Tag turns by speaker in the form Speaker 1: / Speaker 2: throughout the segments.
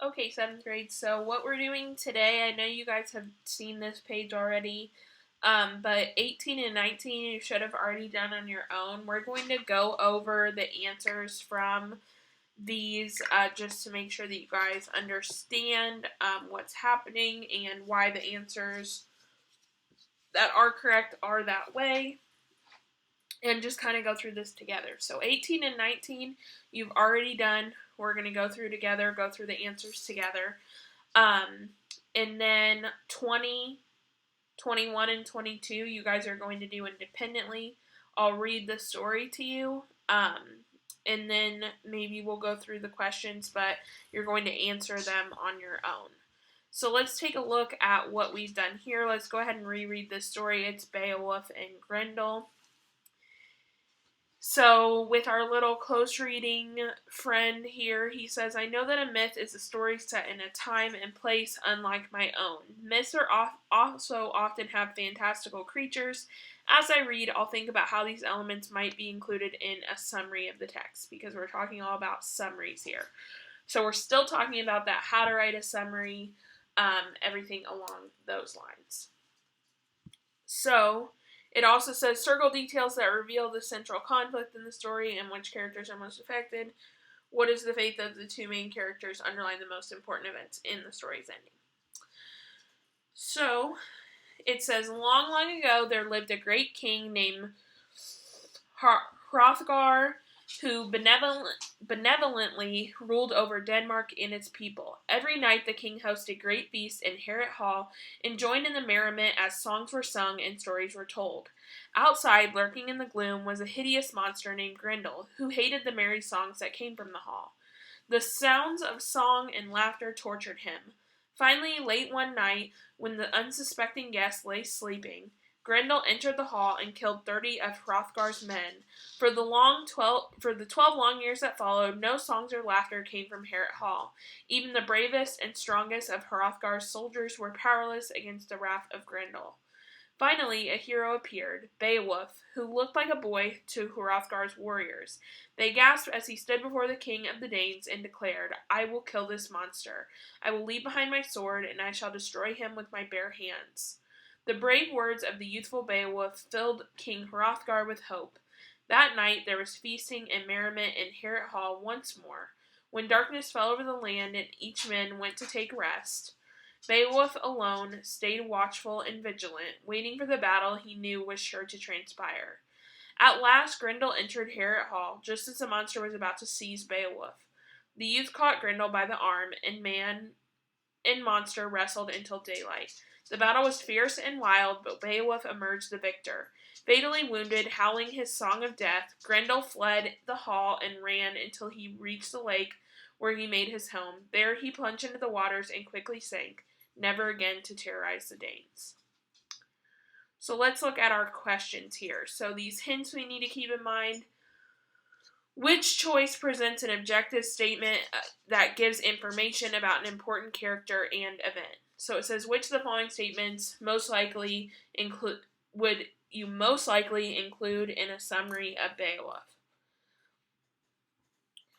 Speaker 1: Okay, 7th grade. So what we're doing today, I know you guys have seen this page already, but 18 and 19 you should have already done on your own. We're going to go over the answers from these just to make sure that you guys understand what's happening and why the answers that are correct are that way. And just kind of go through this together. So 18 and 19, you've already done. We're going to go through together, go through the answers together. And then 20, 21, and 22, you guys are going to do independently. I'll read the story to you. And then maybe we'll go through the questions, but you're going to answer them on your own. So let's take a look at what we've done here. Let's go ahead and reread this story. It's Beowulf and Grendel. So, with our little close reading friend here, he says, I know that a myth is a story set in a time and place unlike my own. Myths are also often have fantastical creatures. As I read, I'll think about how these elements might be included in a summary of the text, because we're talking all about summaries here. So, we're still talking about that, how to write a summary, everything along those lines. So, it also says circle details that reveal the central conflict in the story and which characters are most affected. What is the fate of the two main characters? Underline the most important events in the story's ending. So, it says, long, long ago, there lived a great king named Hrothgar, who benevolently ruled over Denmark and its people. Every night the king hosted great feasts in Harrett Hall and joined in the merriment as songs were sung and stories were told. Outside, lurking in the gloom, was a hideous monster named Grendel, who hated the merry songs that came from the hall. The sounds of song and laughter tortured him. Finally, late one night, when the unsuspecting guest lay sleeping, Grendel entered the hall and killed 30 of Hrothgar's men. For the 12 long years that followed, no songs or laughter came from Harrett Hall. Even the bravest and strongest of Hrothgar's soldiers were powerless against the wrath of Grendel. Finally, a hero appeared, Beowulf, who looked like a boy to Hrothgar's warriors. They gasped as he stood before the king of the Danes and declared, I will kill this monster. I will leave behind my sword, and I shall destroy him with my bare hands. The brave words of the youthful Beowulf filled King Hrothgar with hope. That night there was feasting and merriment in Harrett Hall once more. When darkness fell over the land and each man went to take rest, Beowulf alone stayed watchful and vigilant, waiting for the battle he knew was sure to transpire. At last Grendel entered Harrett Hall, just as the monster was about to seize Beowulf. The youth caught Grendel by the arm, and man and monster wrestled until daylight. The battle was fierce and wild, but Beowulf emerged the victor. Fatally wounded, howling his song of death, Grendel fled the hall and ran until he reached the lake where he made his home. There he plunged into the waters and quickly sank, never again to terrorize the Danes. So let's look at our questions here. So these hints we need to keep in mind. Which choice presents an objective statement that gives information about an important character and event? So it says, which of the following statements would you most likely include in a summary of Beowulf?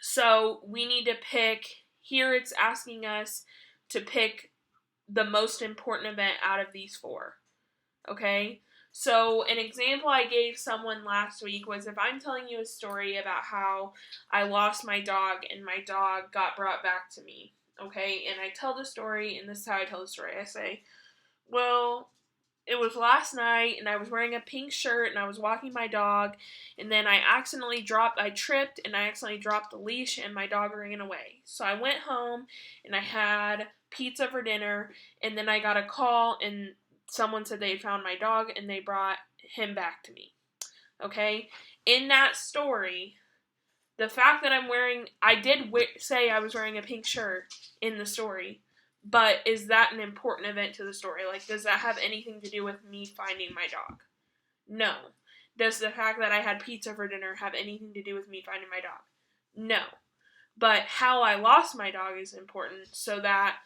Speaker 1: So we need to pick, here it's asking us to pick the most important event out of these four. Okay? So an example I gave someone last week was if I'm telling you a story about how I lost my dog and my dog got brought back to me, okay, and I tell the story, and this is how I tell the story. I say, well, it was last night, and I was wearing a pink shirt, and I was walking my dog, and then I tripped, and I accidentally dropped the leash, and my dog ran away. So I went home, and I had pizza for dinner, and then I got a call, and someone said they had found my dog and they brought him back to me. Okay? In that story, the fact that I did say I was wearing a pink shirt in the story, but is that an important event to the story? Like, does that have anything to do with me finding my dog? No. Does the fact that I had pizza for dinner have anything to do with me finding my dog? No. But how I lost my dog is important, so that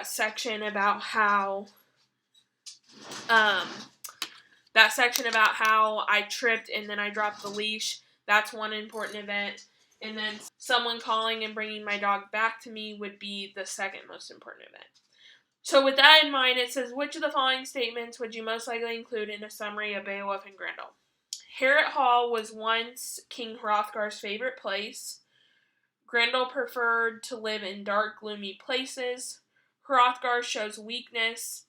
Speaker 1: section about how I tripped and then I dropped the leash, that's one important event. And then someone calling and bringing my dog back to me would be the second most important event. So with that in mind, it says, which of the following statements would you most likely include in a summary of Beowulf and Grendel? Harrett Hall was once King Hrothgar's favorite place. Grendel preferred to live in dark, gloomy places. Hrothgar shows weakness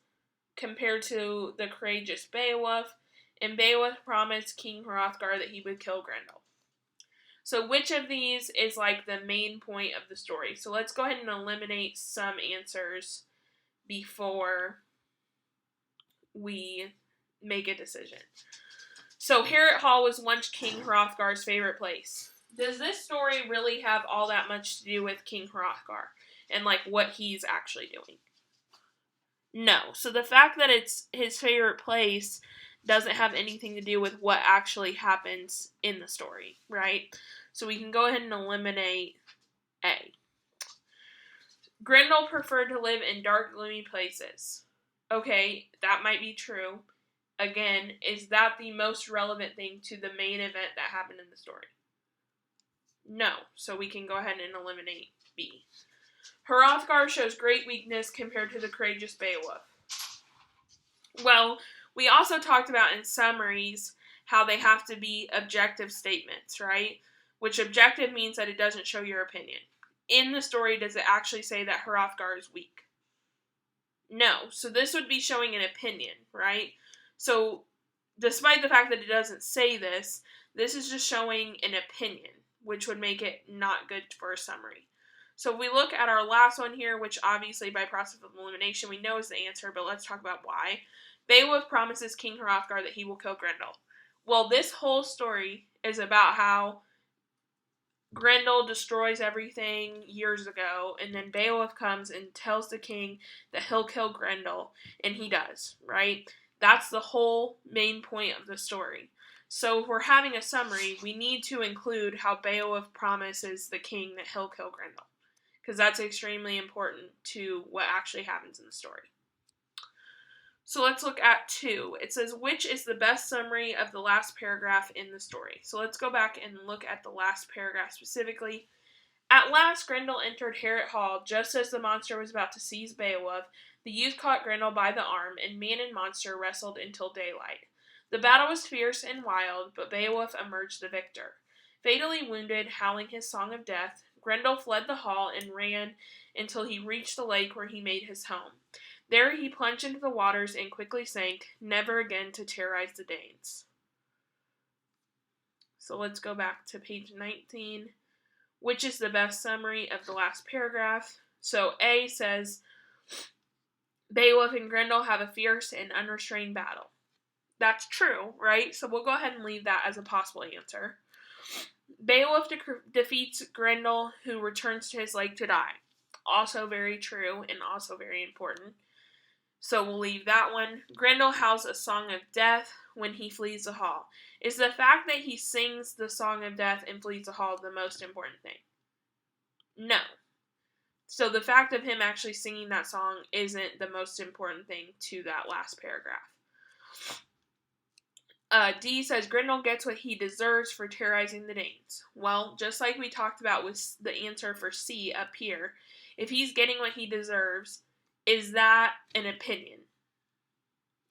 Speaker 1: compared to the courageous Beowulf. And Beowulf promised King Hrothgar that he would kill Grendel. So which of these is like the main point of the story? So let's go ahead and eliminate some answers before we make a decision. So Harrett Hall was once King Hrothgar's favorite place. Does this story really have all that much to do with King Hrothgar and like what he's actually doing? No. So the fact that it's his favorite place doesn't have anything to do with what actually happens in the story, right? So we can go ahead and eliminate A. Grendel preferred to live in dark, gloomy places. Okay, that might be true. Again, is that the most relevant thing to the main event that happened in the story? No, so we can go ahead and eliminate B. Hrothgar shows great weakness compared to the courageous Beowulf. Well, we also talked about in summaries how they have to be objective statements, right? Which objective means that it doesn't show your opinion. In the story, does it actually say that Hrothgar is weak? No. So this would be showing an opinion, right? So despite the fact that it doesn't say this, this is just showing an opinion, which would make it not good for a summary. So if we look at our last one here, which obviously by process of elimination we know is the answer, but let's talk about why. Beowulf promises King Hrothgar that he will kill Grendel. Well, this whole story is about how Grendel destroys everything years ago, and then Beowulf comes and tells the king that he'll kill Grendel, and he does, right? That's the whole main point of the story. So if we're having a summary, we need to include how Beowulf promises the king that he'll kill Grendel, because that's extremely important to what actually happens in the story. So let's look at 2. It says, which is the best summary of the last paragraph in the story? So let's go back and look at the last paragraph specifically. At last, Grendel entered Harrett Hall just as the monster was about to seize Beowulf. The youth caught Grendel by the arm, and man and monster wrestled until daylight. The battle was fierce and wild, but Beowulf emerged the victor. Fatally wounded, howling his song of death, Grendel fled the hall and ran until he reached the lake where he made his home. There he plunged into the waters and quickly sank, never again to terrorize the Danes. So let's go back to page 19. Which is the best summary of the last paragraph? So A says, Beowulf and Grendel have a fierce and unrestrained battle. That's true, right? So we'll go ahead and leave that as a possible answer. Beowulf defeats Grendel, who returns to his lake to die. Also very true and also very important. So we'll leave that one. Grendel howls a song of death when he flees the hall. Is the fact that he sings the song of death and flees the hall the most important thing? No. So the fact of him actually singing that song isn't the most important thing to that last paragraph. D says, Grendel gets what he deserves for terrorizing the Danes. Well, just like we talked about with the answer for C up here, if he's getting what he deserves, is that an opinion?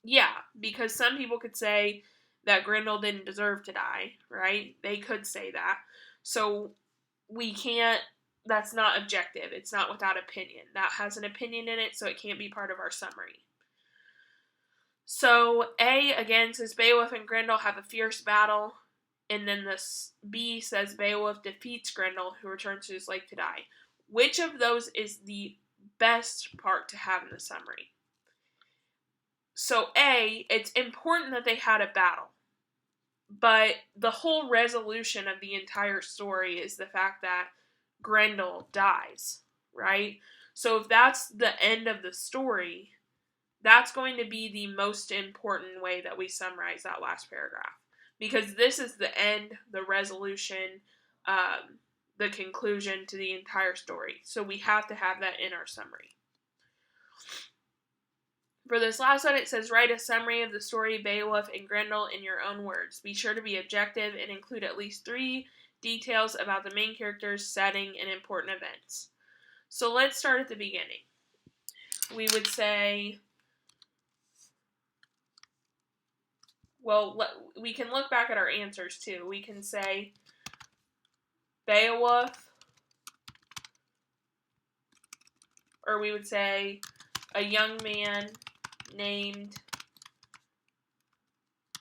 Speaker 1: Yeah, because some people could say that Grendel didn't deserve to die, right? They could say that. So we can't, that's not objective. It's not without opinion. That has an opinion in it, so it can't be part of our summary. So A, again, says Beowulf and Grendel have a fierce battle. And then this B says Beowulf defeats Grendel, who returns to his lake to die. Which of those is the best part to have in the summary? So A, it's important that they had a battle. But the whole resolution of the entire story is the fact that Grendel dies, right? So if that's the end of the story, that's going to be the most important way that we summarize that last paragraph. Because this is the end, the resolution, the conclusion to the entire story. So we have to have that in our summary. For this last one, it says, write a summary of the story of Beowulf and Grendel in your own words. Be sure to be objective and include at least 3 details about the main characters, setting, and important events. So let's start at the beginning. We would say, well, we can look back at our answers too. We can say Beowulf, or we would say a young man named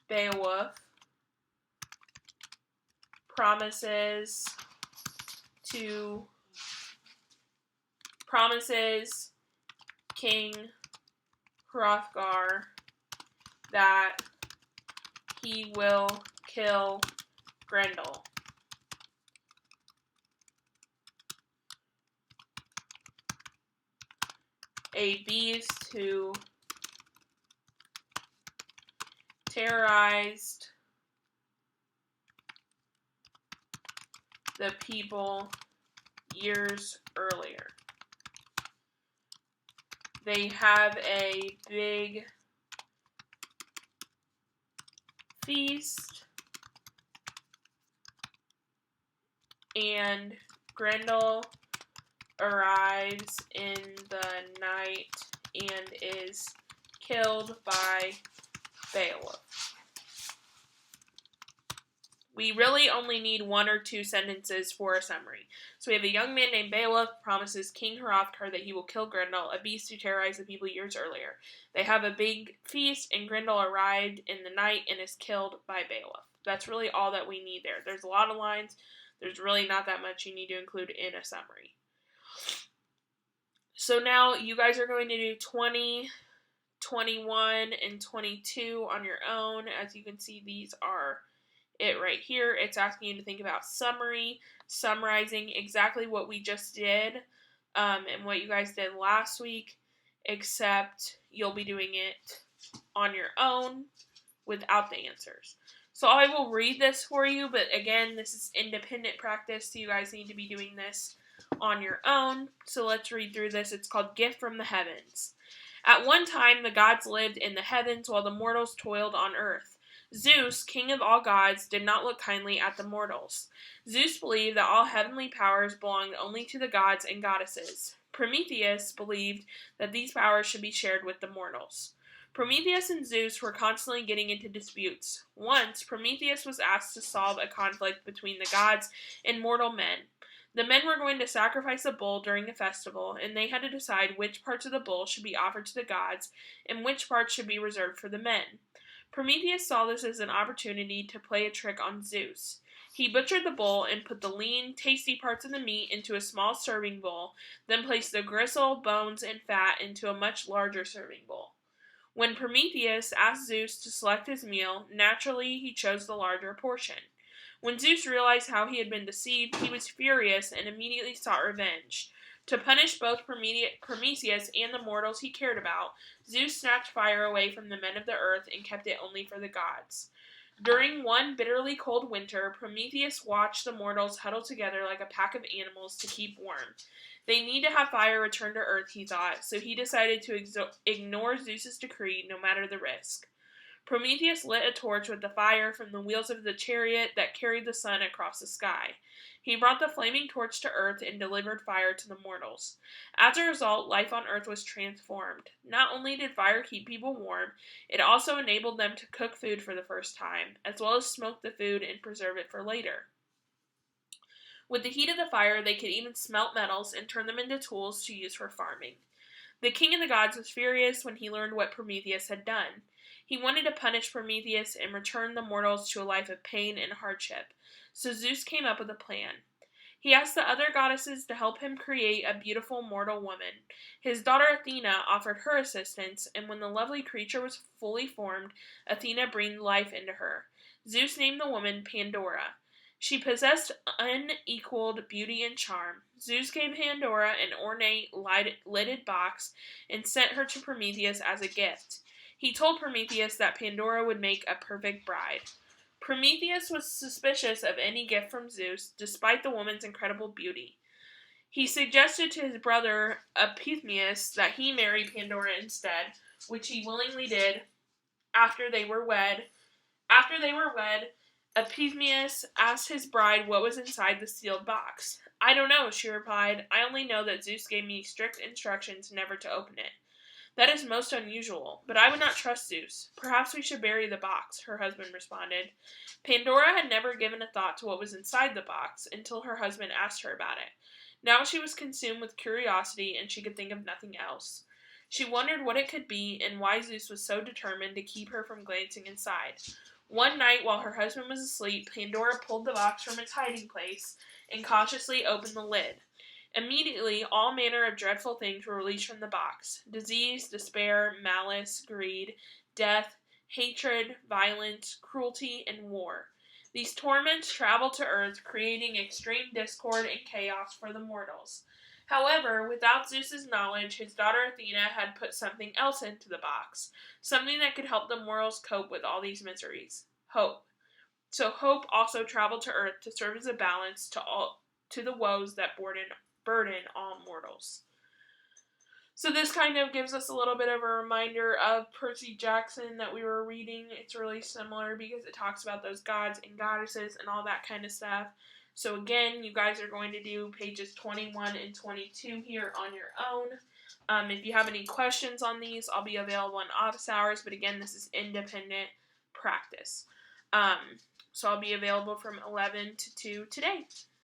Speaker 1: Beowulf promises King Hrothgar that he will kill Grendel. A beast who terrorized the people years earlier. They have a big feast, and Grendel arrives in the night and is killed by Beowulf. We really only need one or two sentences for a summary. So we have a young man named Beowulf promises King Hrothgar that he will kill Grendel, a beast who terrorized the people years earlier. They have a big feast, and Grendel arrived in the night and is killed by Beowulf. That's really all that we need there. There's a lot of lines. There's really not that much you need to include in a summary. So now you guys are going to do 20, 21, and 22 on your own. As you can see, these are it right here. It's asking you to think about summarizing exactly what we just did and what you guys did last week, except you'll be doing it on your own without the answers. So I will read this for you, but again, this is independent practice, so you guys need to be doing this on your own. So let's read through this. It's called Gift from the Heavens. At one time, the gods lived in the heavens while the mortals toiled on earth. Zeus, king of all gods, did not look kindly at the mortals. Zeus believed that all heavenly powers belonged only to the gods and goddesses. Prometheus believed that these powers should be shared with the mortals. Prometheus and Zeus were constantly getting into disputes. Once, Prometheus was asked to solve a conflict between the gods and mortal men. The men were going to sacrifice a bull during a festival, and they had to decide which parts of the bull should be offered to the gods and which parts should be reserved for the men. Prometheus saw this as an opportunity to play a trick on Zeus. He butchered the bull and put the lean, tasty parts of the meat into a small serving bowl, then placed the gristle, bones, and fat into a much larger serving bowl. When Prometheus asked Zeus to select his meal, naturally he chose the larger portion. When Zeus realized how he had been deceived, he was furious and immediately sought revenge. To punish both Prometheus and the mortals he cared about, Zeus snatched fire away from the men of the earth and kept it only for the gods. During one bitterly cold winter, Prometheus watched the mortals huddle together like a pack of animals to keep warm. They need to have fire returned to earth, he thought, so he decided to ignore Zeus's decree no matter the risk. Prometheus lit a torch with the fire from the wheels of the chariot that carried the sun across the sky. He brought the flaming torch to earth and delivered fire to the mortals. As a result, life on earth was transformed. Not only did fire keep people warm, it also enabled them to cook food for the first time, as well as smoke the food and preserve it for later. With the heat of the fire, they could even smelt metals and turn them into tools to use for farming. The king of the gods was furious when he learned what Prometheus had done. He wanted to punish Prometheus and return the mortals to a life of pain and hardship, so Zeus came up with a plan. He asked the other goddesses to help him create a beautiful mortal woman. His daughter Athena offered her assistance, and when the lovely creature was fully formed, Athena breathed life into her. Zeus named the woman Pandora. She possessed unequaled beauty and charm. Zeus gave Pandora an ornate, lidded box and sent her to Prometheus as a gift. He told Prometheus that Pandora would make a perfect bride. Prometheus was suspicious of any gift from Zeus, despite the woman's incredible beauty. He suggested to his brother Epimetheus that he marry Pandora instead, which he willingly did. After they were wed, Epimetheus asked his bride what was inside the sealed box. I don't know, she replied. I only know that Zeus gave me strict instructions never to open it. That is most unusual, but I would not trust Zeus. Perhaps we should bury the box, her husband responded. Pandora had never given a thought to what was inside the box until her husband asked her about it. Now she was consumed with curiosity and she could think of nothing else. She wondered what it could be and why Zeus was so determined to keep her from glancing inside. One night, while her husband was asleep, Pandora pulled the box from its hiding place and cautiously opened the lid. Immediately, all manner of dreadful things were released from the box: disease, despair, malice, greed, death, hatred, violence, cruelty, and war. These torments traveled to earth, creating extreme discord and chaos for the mortals. However, without Zeus's knowledge, his daughter Athena had put something else into the box, something that could help the mortals cope with all these miseries: hope. So hope also traveled to earth to serve as a balance to the woes that burden all mortals. So this kind of gives us a little bit of a reminder of Percy Jackson that we were reading. It's really similar because it talks about those gods and goddesses and all that kind of stuff. So again, you guys are going to do pages 21 and 22 here on your own. If you have any questions on these, I'll be available in office hours, but again, this is independent practice. So I'll be available from 11 to 2 today.